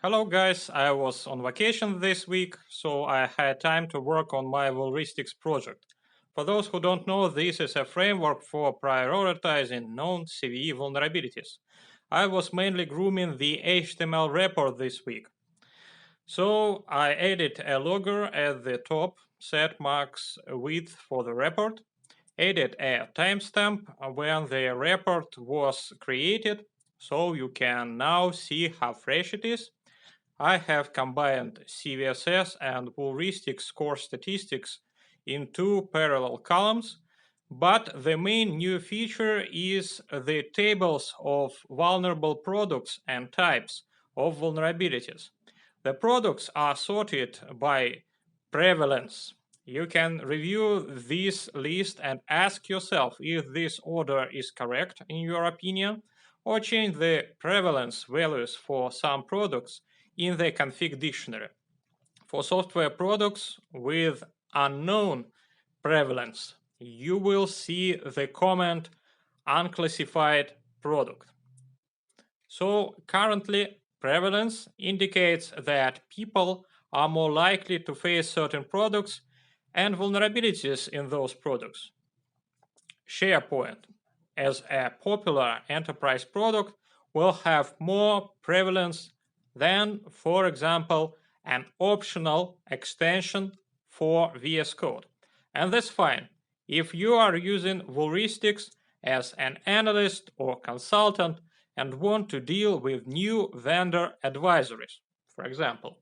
Hello guys, I was on vacation this week, so I had time to work on my Vulristics project. For those who don't know, this is a framework for prioritizing known CVE vulnerabilities. I was mainly grooming the HTML report this week. So I added a logger at the top, set max width for the report, added a timestamp when the report was created, so you can now see how fresh it is. I have combined CVSS and Vulristics score statistics in two parallel columns, but the main new feature is the tables of vulnerable products and types of vulnerabilities. The products are sorted by prevalence. You can review this list and ask yourself if this order is correct in your opinion, or change the prevalence values for some products in the config dictionary. For software products with unknown prevalence, you will see the comment unclassified product. So currently, prevalence indicates that people are more likely to face certain products and vulnerabilities in those products. SharePoint, as a popular enterprise product, will have more prevalence than, for example, an optional extension for VS Code. And that's fine. If you are using Vulristics as an analyst or consultant and want to deal with new vendor advisories, for example.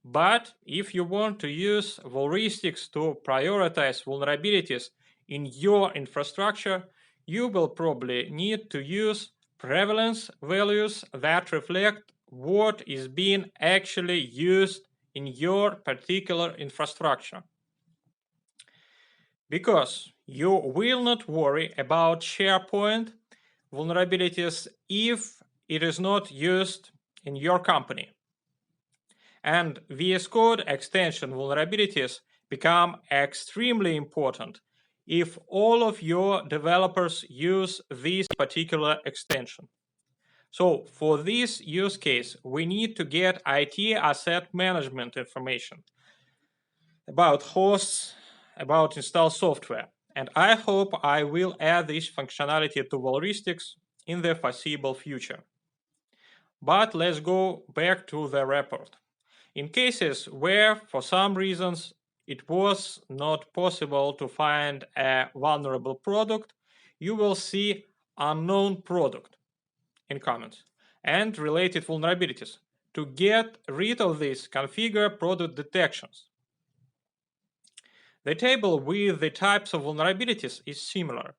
But if you want to use Vulristics to prioritize vulnerabilities in your infrastructure, you will probably need to use prevalence values that reflect what is being actually used in your particular infrastructure. Because you will not worry about SharePoint vulnerabilities if it is not used in your company. And VS Code extension vulnerabilities become extremely important if all of your developers use this particular extension. So for this use case, we need to get IT asset management information about hosts, about installed software. And I hope I will add this functionality to Vulristics in the foreseeable future. But let's go back to the report. In cases where, for some reasons, it was not possible to find a vulnerable product, you will see unknown product in comments and related vulnerabilities. To get rid of this, configure product detections. The table with the types of vulnerabilities is similar.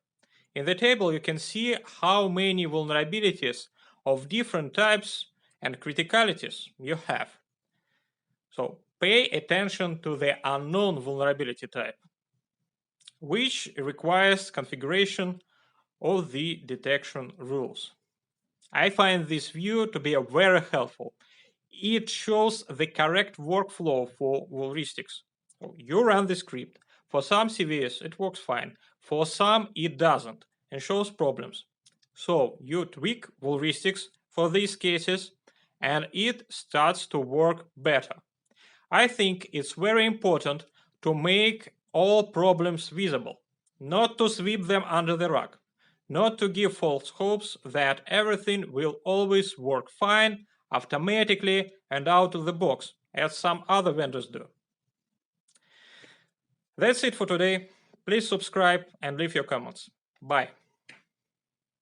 In the table, you can see how many vulnerabilities of different types and criticalities you have. So pay attention to the unknown vulnerability type, which requires configuration of the detection rules. I find this view to be very helpful. It shows the correct workflow for Vulristics. So you run the script. For some CVS, it works fine. For some, it doesn't and shows problems. So you tweak Vulristics for these cases and it starts to work better. I think it's very important to make all problems visible, not to sweep them under the rug, not to give false hopes that everything will always work fine, automatically, and out of the box, as some other vendors do. That's it for today. Please subscribe and leave your comments. Bye.